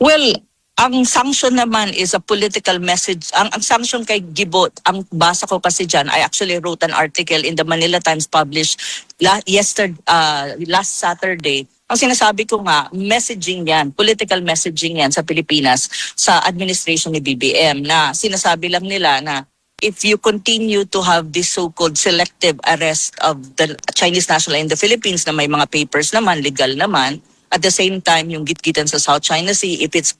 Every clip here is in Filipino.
Well, ang sanction naman is a political message. Ang sanction kay Gibot, ang basa ko kasi dyan, I actually wrote an article in the Manila Times published last Saturday. Ang sinasabi ko nga, messaging yan, political messaging yan sa Pilipinas, sa administration ni BBM, na sinasabi lang nila na if you continue to have this so-called selective arrest of the Chinese national in the Philippines na may mga papers naman, legal naman, at the same time, yung gitgitan sa South China Sea, if it's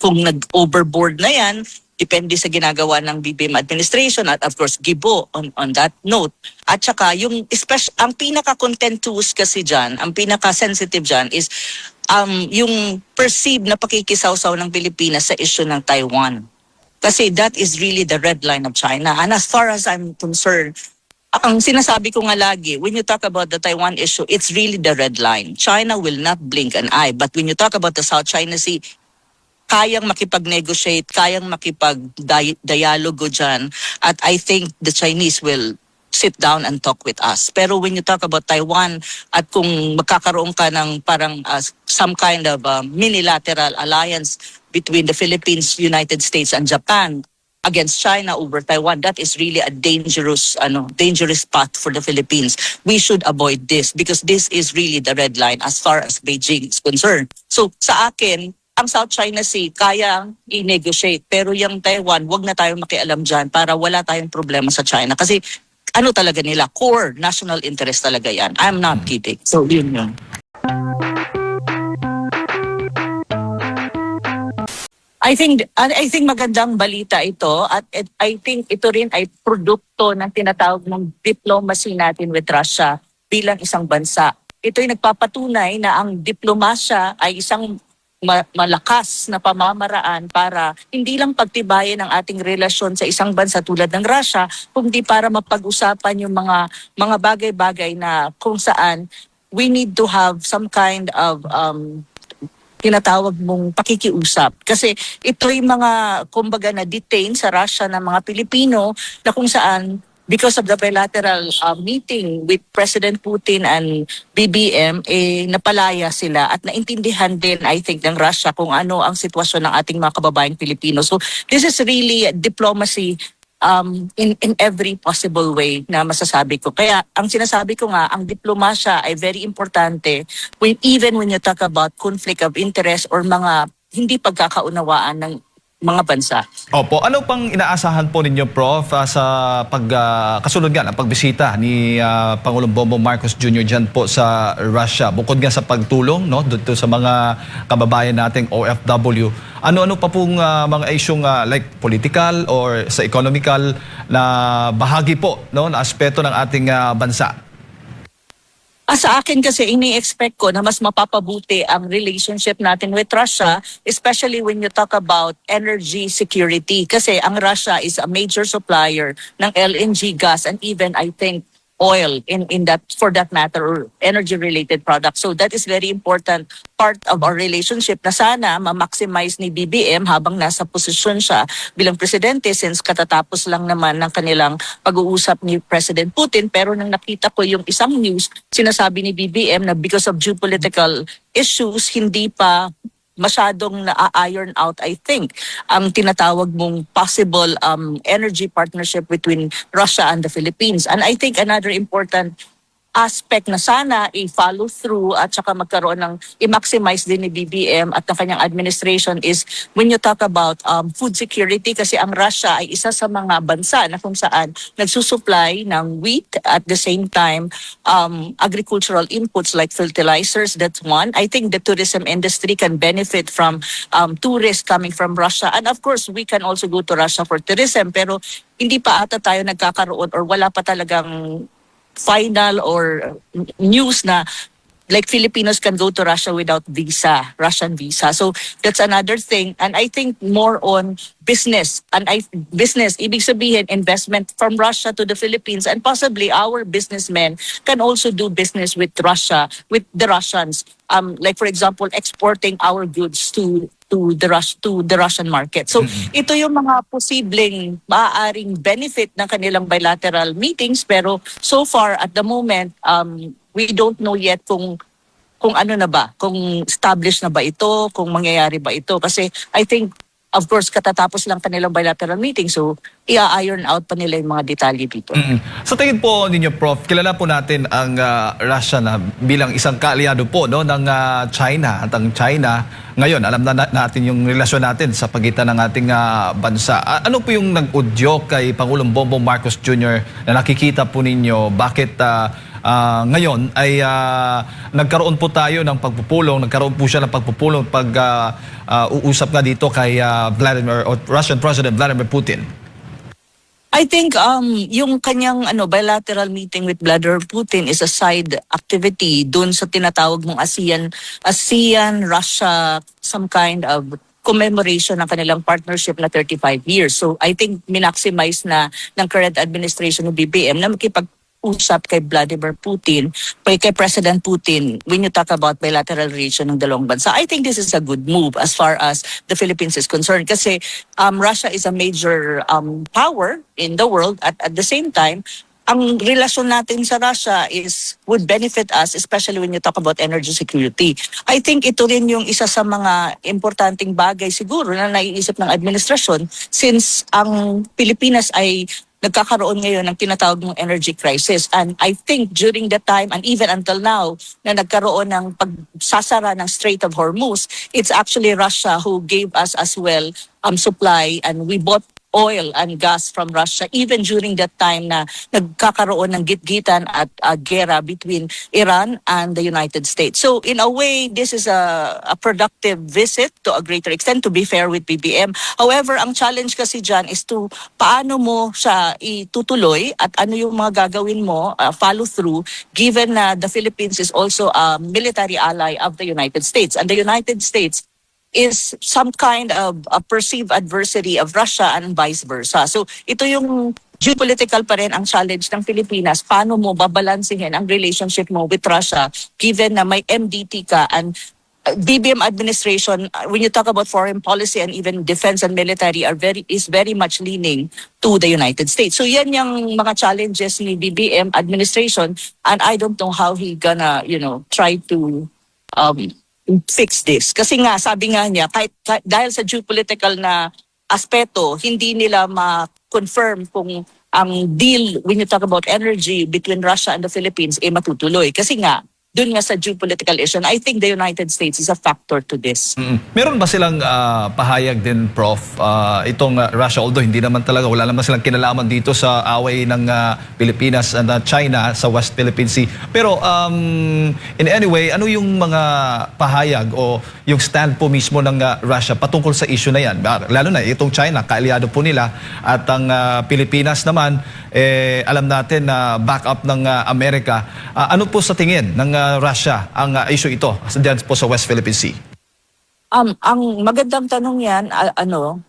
kung nag-overboard na yan, depende sa ginagawa ng BBM administration at of course Gibo on that note. At saka yung ang pinaka-contentious kasi dyan, ang pinaka-sensitive dyan is yung perceived na pakikisawsaw ng Pilipinas sa issue ng Taiwan. Kasi that is really the red line of China. And as far as I'm concerned, ang sinasabi ko nga lagi, when you talk about the Taiwan issue, it's really the red line. China will not blink an eye. But when you talk about the South China Sea, kayang makipag-negotiate, kayang makipag-dialogo dyan. At I think the Chinese will sit down and talk with us. Pero when you talk about Taiwan, at kung magkakaroon ka ng parang some kind of minilateral alliance between the Philippines, United States, and Japan, against China over Taiwan, that is really a dangerous path for the Philippines. We should avoid this because this is really the red line as far as Beijing is concerned. So sa akin, ang South China Sea kaya i-negotiate, pero yung Taiwan, wag na tayong makialam dyan para wala tayong problema sa China. Kasi ano talaga nila, core national interest talaga yan. I'm not kidding. So yun yun. I think magandang balita ito at I think ito rin ay produkto ng tinatawag ng diplomacy natin with Russia bilang isang bansa. Ito ay nagpapatunay na ang diplomasya ay isang malakas na pamamaraan para hindi lang pagtibayin ang ating relasyon sa isang bansa tulad ng Russia, kundi para mapag-usapan yung mga bagay-bagay na kung saan we need to have some kind of tinatawag mong pakikiusap. Kasi ito'y mga, kumbaga, na-detain sa Russia ng mga Pilipino na kung saan, because of the bilateral meeting with President Putin and BBM, napalaya sila at naintindihan din, I think, ng Russia kung ano ang sitwasyon ng ating mga kababayang Pilipino. So this is really diplomacy in every possible way na masasabi ko. Kaya ang sinasabi ko nga, ang diplomasya ay very importante even when you talk about conflict of interest or mga hindi pagkakaunawaan ng mga bansa. Opo, ano pang inaasahan po ninyo, Prof, sa kasunod nga ng pagbisita ni Pangulong Bongbong Marcos Jr. dyan po sa Russia? Bukod nga sa pagtulong dito sa mga kababayan nating OFW, ano-ano pa pong mga isyong like political or sa economical na bahagi po na aspeto ng ating bansa? Sa akin kasi, ini-expect ko na mas mapapabuti ang relationship natin with Russia, especially when you talk about energy security. Kasi ang Russia is a major supplier ng LNG gas and even, I think, oil in that, for that matter, or energy-related products. So that is very important part of our relationship na sana ma-maximize ni BBM habang nasa posisyon siya bilang presidente since katatapos lang naman ng kanilang pag-uusap ni President Putin. Pero nang nakita ko yung isang news, sinasabi ni BBM na because of geopolitical issues, hindi pa masyadong na-iron out, I think, ang tinatawag mong possible energy partnership between Russia and the Philippines. And I think another important aspect na sana i-follow through at saka magkaroon ng i-maximize din ni BBM at ng kanyang administration is when you talk about food security, kasi ang Russia ay isa sa mga bansa na kung saan nagsusupply ng wheat at the same time agricultural inputs like fertilizers. That's one. I think the tourism industry can benefit from tourists coming from Russia, and of course we can also go to Russia for tourism, pero hindi pa ata tayo nagkakaroon or wala pa talagang final or news na like Filipinos can go to Russia without visa, Russian visa. So that's another thing. And I think more on business. And business, ibig sabihin investment from Russia to the Philippines, and possibly our businessmen can also do business with Russia, with the Russians. Like for example, exporting our goods to the Russian market. So ito yung mga posibleng maaaring benefit ng kanilang bilateral meetings, pero so far at the moment we don't know yet kung kung ano na ba, kung established na ba ito, kung mangyayari ba ito. Kasi I think, of course, katatapos lang kanilang bilateral meeting, so i-iron out pa nila yung mga detalye dito. Sa tingin po ninyo, Prof, kilala po natin ang Russia na bilang isang kaalyado po, no, ng China. At ang China, ngayon, alam na natin yung relasyon natin sa pagitan ng ating bansa. Ano po yung nag-udyok kay Pangulong Bongbong Marcos Jr. na nakikita po ninyo? Bakit ngayon ay nagkaroon po tayo ng pagpupulong, nagkaroon po siya ng pagpupulong pag uusap nga dito kay Russian President Vladimir Putin? I think yung kanyang bilateral meeting with Vladimir Putin is a side activity dun sa tinatawag mong ASEAN Russia, some kind of commemoration ng kanilang partnership na 35 years. So I think minaximize na ng current administration ng BBM na makipag-usap kay Vladimir Putin, kay President Putin when you talk about bilateral relation ng dalawang bansa. I think this is a good move as far as the Philippines is concerned kasi Russia is a major power in the world at the same time, ang relasyon natin sa Russia would benefit us, especially when you talk about energy security. I think ito rin yung isa sa mga importanteng bagay siguro na naiisip ng administrasyon since ang Pilipinas ay nagkakaroon ngayon ng tinatawag ng energy crisis. And I think during that time and even until now na nagkaroon ng pagsasara ng Strait of Hormuz, it's actually Russia who gave us as well supply, and we bought oil and gas from Russia even during that time na nagkakaroon ng gitgitan at gera between Iran and the United States. So in a way, this is a productive visit to a greater extent, to be fair with BBM. However, ang challenge kasi dyan is to paano mo siya itutuloy at ano yung mga gagawin mo, follow through, given na the Philippines is also a military ally of the United States. And the United States is some kind of a perceived adversary of Russia and vice versa. So ito yung geopolitical pa rin ang challenge ng Pilipinas. Paano mo babalansihin ang relationship mo with Russia given na may MDT ka and BBM administration, when you talk about foreign policy and even defense and military is very much leaning to the United States. So yan yung mga challenges ni BBM administration, and I don't know how he gonna, try to fix this. Kasi nga, sabi nga niya, kahit dahil sa geopolitical na aspeto, hindi nila ma-confirm kung ang deal when you talk about energy between Russia and the Philippines matutuloy. Kasi nga, dun nga sa geopolitical issue, I think the United States is a factor to this. Meron ba silang pahayag din, Prof, itong Russia, although hindi naman talaga, wala naman silang kinalaman dito sa away ng Pilipinas and China sa West Philippine Sea. Pero in any way, ano yung mga pahayag o yung stand po mismo ng Russia patungkol sa issue na yan? Lalo na itong China, kaalyado po nila, at ang Pilipinas naman, alam natin na backup ng Amerika. Ano po sa tingin ng Russia ang issue ito diyan po sa West Philippine Sea? Ang magandang tanong yan,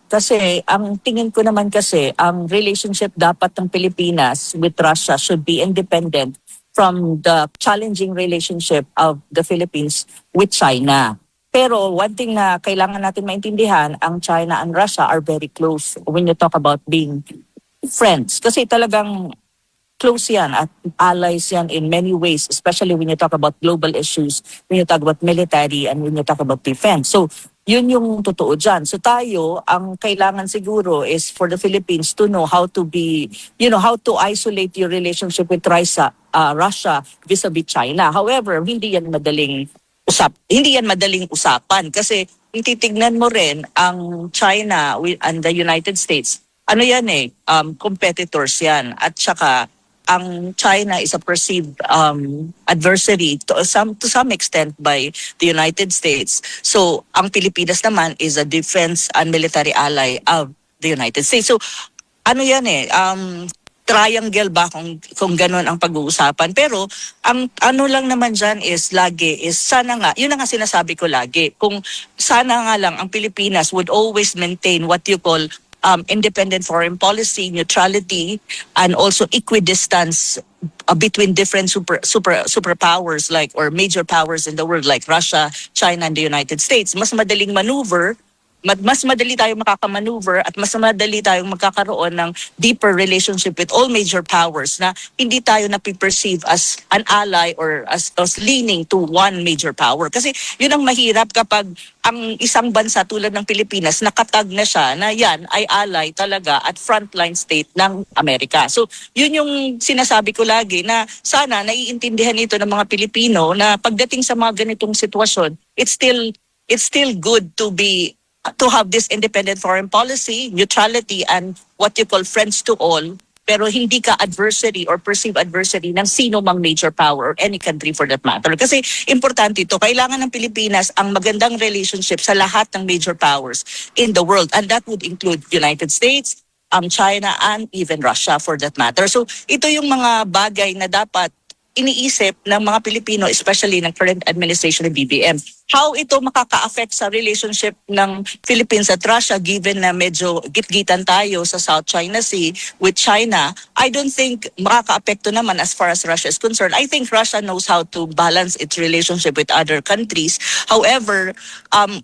kasi ang tingin ko naman kasi, ang relationship dapat ng Pilipinas with Russia should be independent from the challenging relationship of the Philippines with China. Pero one thing na kailangan natin maintindihan, ang China and Russia are very close when you talk about being friends. Kasi talagang close yan at allies yan in many ways, especially when you talk about global issues, when you talk about military, and when you talk about defense. So, yun yung totoo dyan. So tayo, ang kailangan siguro is for the Philippines to know how to be, how to isolate your relationship with Russia vis-a-vis China. However, hindi yan madaling usapan kasi kung titignan mo rin ang China and the United States, competitors yan, at saka ang China is a perceived adversary to some extent by the United States. So ang Pilipinas naman is a defense and military ally of the United States. So triangle ba kung ganun ang pag-uusapan. Pero ang lang naman dyan is sana nga, yun ang nga sinasabi ko lagi, kung sana nga lang ang Pilipinas would always maintain what you call independent foreign policy, neutrality, and also equidistance between different superpowers or major powers in the world like Russia, China, and the United States. Mas madaling maneuver mas madali tayong makakamaneuver at mas madali tayong magkakaroon ng deeper relationship with all major powers na hindi tayo napiperceive as an ally or as leaning to one major power. Kasi yun ang mahirap kapag ang isang bansa tulad ng Pilipinas nakatag na siya na yan ay ally talaga at frontline state ng Amerika. So yun yung sinasabi ko lagi na sana naiintindihan ito ng mga Pilipino na pagdating sa mga ganitong sitwasyon, it's still good to have this independent foreign policy, neutrality, and what you call friends to all, pero hindi ka adversary or perceived adversary ng sino mang major power or any country for that matter. Kasi importante ito, kailangan ng Pilipinas ang magandang relationship sa lahat ng major powers in the world, and that would include United States, China, and even Russia for that matter. So ito yung mga bagay na dapat iniisip ng mga Pilipino, especially ng current administration ng BBM. How ito makaka-affect sa relationship ng Philippines at Russia given na medyo gitgitan tayo sa South China Sea with China, I don't think makaka-apekto naman as far as Russia is concerned. I think Russia knows how to balance its relationship with other countries. However,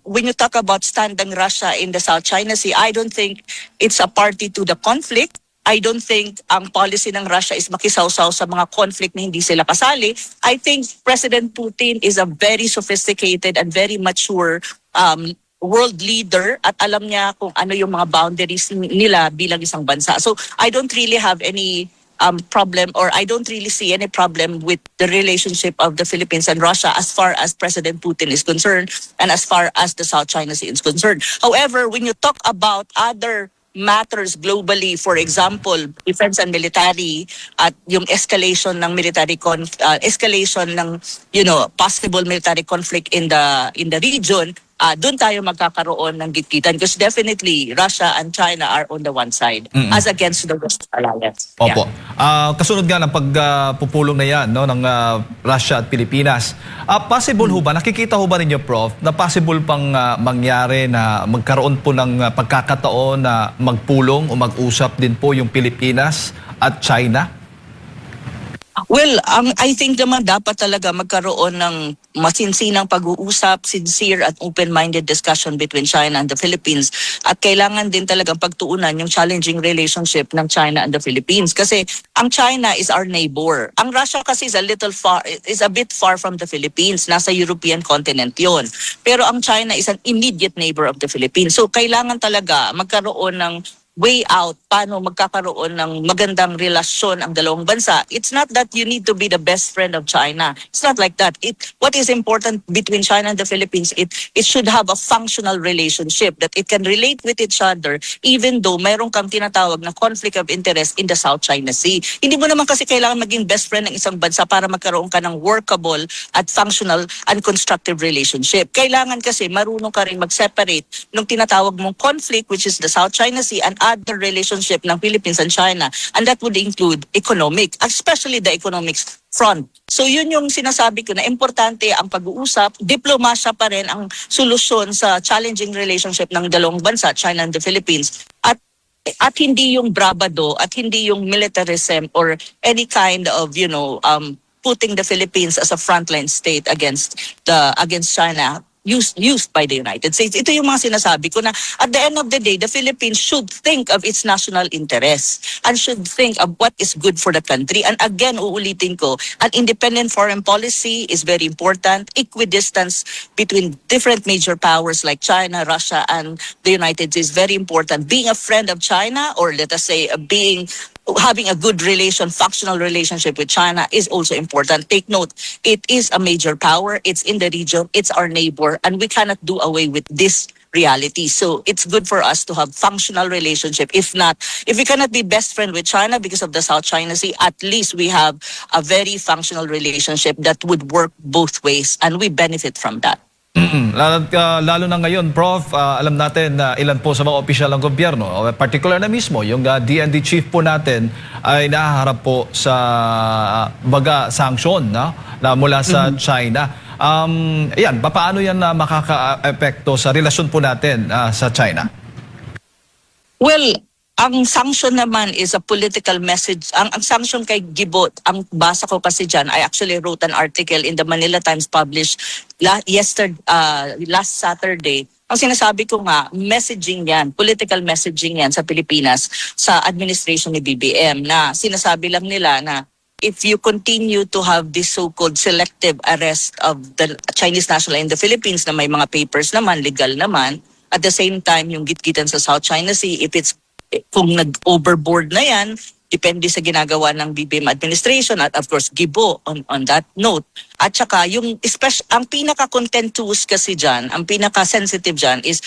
when you talk about standing Russia in the South China Sea, I don't think it's a party to the conflict. I don't think ang policy ng Russia is makisawsaw sa mga conflict na hindi sila kasali. I think President Putin is a very sophisticated and very mature world leader at alam niya kung ano yung mga boundaries nila bilang isang bansa. So I don't really have any problem, or I don't really see any problem with the relationship of the Philippines and Russia as far as President Putin is concerned and as far as the South China Sea is concerned. However, when you talk about other matters globally, for example, defense and military at yung escalation ng escalation ng possible military conflict in the region, doon tayo magkakaroon ng gitgitan because definitely Russia and China are on the one side as against the West Alliance. Opo. Kasunod nga ng pagpupulong na yan ng Russia at Pilipinas. Possible ho ba, nakikita ho ba ninyo, Prof, na possible pang mangyari na magkaroon po ng pagkakataon na magpulong o mag-usap din po yung Pilipinas at China? Well, I think naman dapat talaga magkaroon ng masinsinang pag-uusap, sincere at open-minded discussion between China and the Philippines. At kailangan din talagang pagtuunan yung challenging relationship ng China and the Philippines. Kasi ang China is our neighbor. Ang Russia kasi is a bit far from the Philippines. Nasa European continent yon. Pero ang China is an immediate neighbor of the Philippines. So kailangan talaga magkaroon ng way out paano magkakaroon ng magandang relasyon ang dalawang bansa. It's not that you need to be the best friend of China. It's not like that. What is important between China and the Philippines, it should have a functional relationship that it can relate with each other even though mayroon kang tinatawag na conflict of interest in the South China Sea. Hindi mo naman kasi kailangan maging best friend ng isang bansa para magkaroon ka ng workable at functional and constructive relationship. Kailangan kasi marunong ka rin mag-separate ng tinatawag mong conflict, which is the South China Sea, and other relationship ng Philippines and China, and that would include economic, especially the economics front. So yun yung sinasabi ko na importante ang pag-uusap, diplomasya pa rin ang solusyon sa challenging relationship ng dalawang bansa, China and the Philippines, at hindi yung bravado at hindi yung militarism or any kind of putting the Philippines as a frontline state against China used by the United States. Ito yung mga sinasabi ko na at the end of the day, the Philippines should think of its national interests and should think of what is good for the country. And again, uulitin ko, an independent foreign policy is very important. Equidistance between different major powers like China, Russia, and the United States is very important. Being a friend of China, or let us say having a good functional relationship with China is also important. Take note, it is a major power, it's in the region, it's our neighbor, and we cannot do away with this reality. So it's good for us to have functional relationship. If we cannot be best friend with China because of the South China Sea, at least we have a very functional relationship that would work both ways, and we benefit from that. Lalo na ngayon, Prof, alam natin na ilan po sa mga opisyal ng gobyerno, particular na mismo, yung DND chief po natin ay nahaharap po sa sanction na mula sa China. Ayan, paano yan makaka-epekto sa relasyon po natin sa China? Well, ang sanction naman is a political message. Ang sanction kay Gibot, ang basa ko kasi dyan, I actually wrote an article in the Manila Times published last Saturday Ang sinasabi ko nga, messaging yan, political messaging yan sa Pilipinas sa administration ni BBM na sinasabi lang nila na if you continue to have this so-called selective arrest of the Chinese national in the Philippines na may mga papers naman, legal naman, at the same time yung gitgitan sa South China Sea, if it's kung nag-overboard na yan, depende sa ginagawa ng BBM administration at of course Gibo on that note. At saka yung ang pinaka-contentious kasi dyan, ang pinaka-sensitive dyan is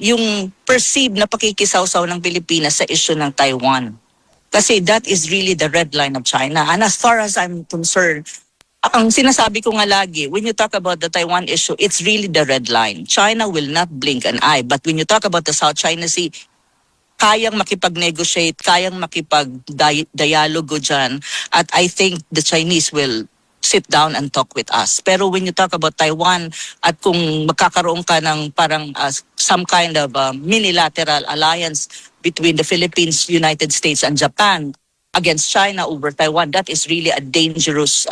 yung perceived na pakikisawsaw ng Pilipinas sa issue ng Taiwan. Kasi that is really the red line of China. And as far as I'm concerned, ang sinasabi ko nga lagi, when you talk about the Taiwan issue, it's really the red line. China will not blink an eye. But when you talk about the South China Sea, kayang makipag-negotiate, kayang makipag-dialogo dyan. At I think the Chinese will sit down and talk with us. Pero when you talk about Taiwan at kung magkakaroon ka ng parang some kind of minilateral alliance between the Philippines, United States, and Japan against China over Taiwan, that is really a dangerous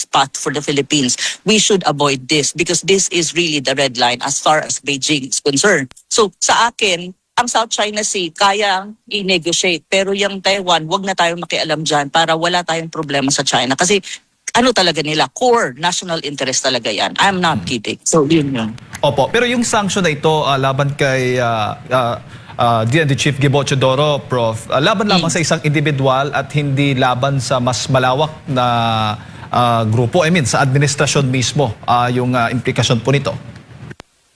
path for the Philippines. We should avoid this because this is really the red line as far as Beijing is concerned. So sa akin, ang South China Sea kaya i-negotiate. Pero yung Taiwan, wag na tayong makialam dyan para wala tayong problema sa China. Kasi ano talaga nila, core national interest talaga yan. I'm not kidding. So yun. Opo, pero yung sanction na ito laban kay DND Chief Gibo Teodoro, Prof, laban lamang sa isang individual at hindi laban sa mas malawak na grupo. I mean, sa administrasyon mismo, yung implikasyon po nito.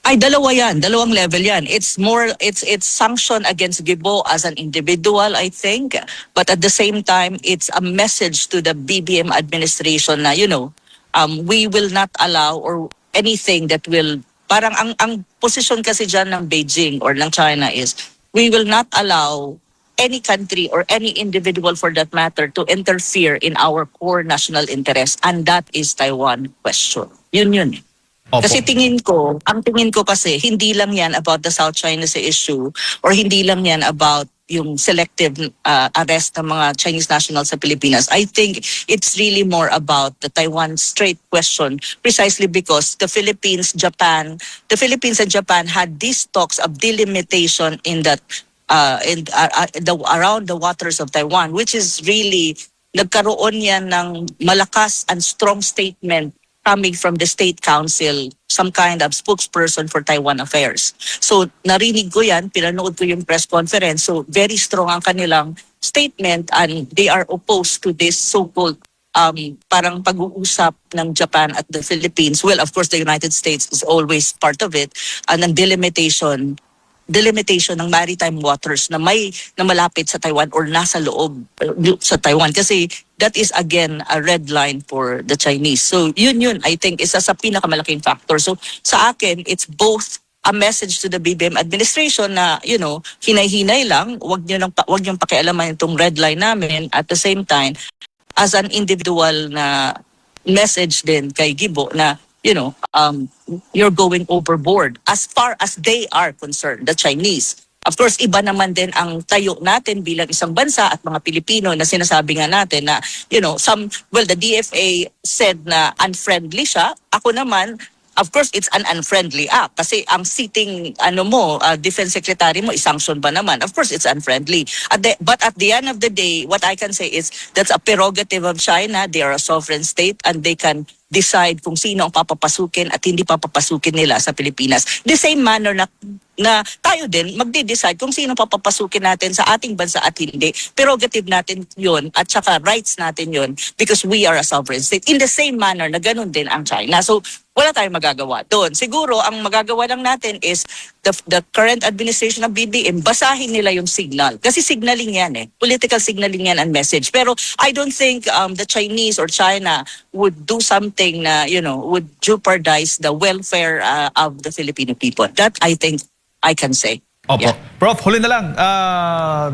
Ay, dalawa yan. Dalawang level yan. It's sanction against Gibo as an individual, I think. But at the same time, it's a message to the BBM administration na, we will not allow or anything that will, parang ang posisyon kasi dyan ng Beijing or ng China is, we will not allow any country or any individual for that matter to interfere in our core national interest. And that is Taiwan question. Yun. Opo. Kasi ang tingin ko kasi, hindi lang yan about the South China Sea issue or hindi lang yan about yung selective arrest ng mga Chinese nationals sa Pilipinas. I think it's really more about the Taiwan Strait question precisely because the Philippines and Japan had these talks of delimitation in that around the waters of Taiwan, which is really nagkaroon yan ng malakas and strong statement coming from the State Council, some kind of spokesperson for Taiwan affairs. So narinig ko yan, pinanood ko yung press conference. So very strong ang kanilang statement and they are opposed to this so-called parang pag-uusap ng Japan at the Philippines. Well, of course, the United States is always part of it. And ang delimitation ng maritime waters na malapit sa Taiwan or nasa loob sa Taiwan kasi that is again a red line for the Chinese. So yun I think isa sa pinakamalaking factor. So sa akin it's both a message to the BBM administration na hinay-hinay lang, wag niyo pakialaman itong red line namin. At the same time as an individual na message din kay Gibo na you're going overboard as far as they are concerned, the Chinese. Of course, iba naman din ang tayo natin bilang isang bansa at mga Pilipino na sinasabi nga natin na, the DFA said na unfriendly siya. Ako naman, of course, it's an unfriendly act kasi ang sitting defense secretary mo isanction ba naman? Of course, it's unfriendly. But at the end of the day, what I can say is that's a prerogative of China. They are a sovereign state and they can decide kung sino ang papapasukin at hindi papapasukin nila sa Pilipinas. The same manner na tayo din magde-decide kung sino papapasukin natin sa ating bansa at hindi. Prerogative natin yon at saka rights natin yon because we are a sovereign state. In the same manner na ganun din ang China. So wala tayong magagawa doon. Siguro ang magagawa lang natin is the current administration ng BBM, basahin nila yung signal. Kasi signaling yan political signaling yan and message. Pero I don't think the Chinese or China would do something na, would jeopardize the welfare of the Filipino people. That I think I can say. Opo. Yeah. Prof, huli na lang,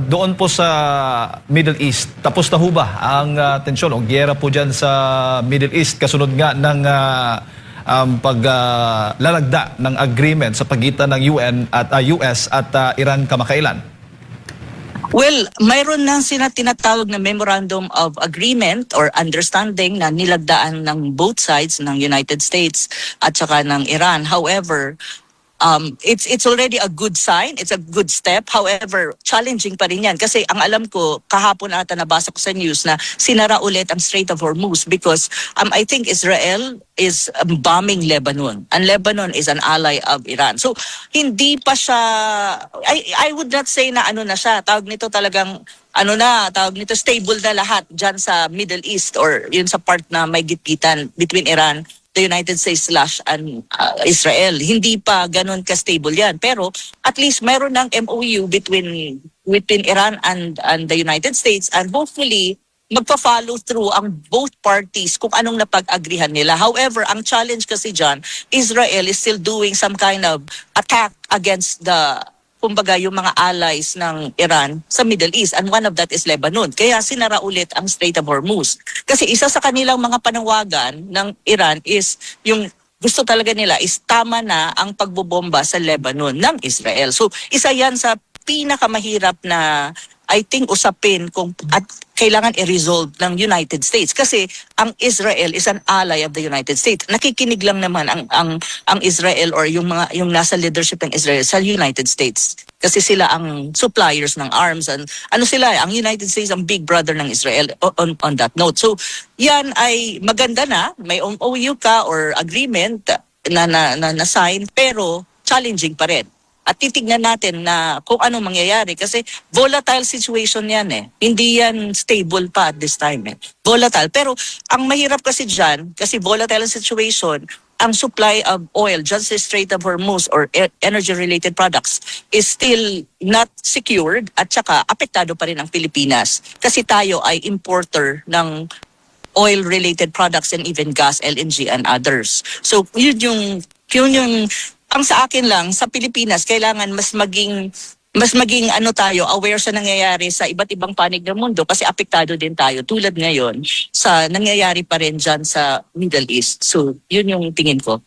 doon po sa Middle East, tapos na ho ba ang tensyon o gyera po dyan sa Middle East kasunod nga ng paglalagda ng agreement sa pagitan ng US at Iran kamakailan? Well, mayroon na tinatawag na Memorandum of Agreement or Understanding na nilagdaan ng both sides ng United States at saka ng Iran. However, It's already a good sign, it's a good step. However, challenging pa rin yan kasi ang alam ko kahapon ata nabasa ko sa news na sinara ulit ang Strait of Hormuz because I think Israel is bombing Lebanon and Lebanon is an ally of Iran. So hindi pa siya I would not say na ano na siya, tawag nito talagang tawag nito stable na lahat dyan sa Middle East or yun sa part na may gitgitan between Iran, the United States and Israel. Hindi pa ganun ka-stable yan. Pero at least mayroon ng MOU between Iran and the United States and hopefully magpa-follow through ang both parties kung anong napag-agrihan nila. However, ang challenge kasi dyan, Israel is still doing some kind of attack against kumbaga yung mga allies ng Iran sa Middle East and one of that is Lebanon. Kaya sinara ulit ang Strait of Hormuz. Kasi isa sa kanilang mga panawagan ng Iran is yung gusto talaga nila is tama na ang pagbobomba sa Lebanon ng Israel. So isa yan sa pinakamahirap na I think usapin at kailangan i-resolve ng United States kasi ang Israel is an ally of the United States. Nakikinig lang naman ang Israel or yung nasa leadership ng Israel sa United States kasi sila ang suppliers ng arms and ang United States ang big brother ng Israel on that note. So yan ay maganda na may MOU ka or agreement na sign pero challenging pa rin. At titignan natin na kung anong mangyayari kasi volatile situation yan eh. Hindi yan stable pa at this time eh. Volatile. Pero ang mahirap kasi dyan, kasi volatile situation, ang supply of oil dyan sa Strait of Hormuz or energy-related products is still not secured at saka apektado pa rin ang Pilipinas. Kasi tayo ay importer ng oil-related products and even gas, LNG and others. So yun yung ang sa akin lang sa Pilipinas kailangan mas maging tayo aware sa nangyayari sa iba't ibang panig ng mundo kasi apektado din tayo tulad ngayon sa nangyayari pa rin dyan sa Middle East. So yun yung tingin ko.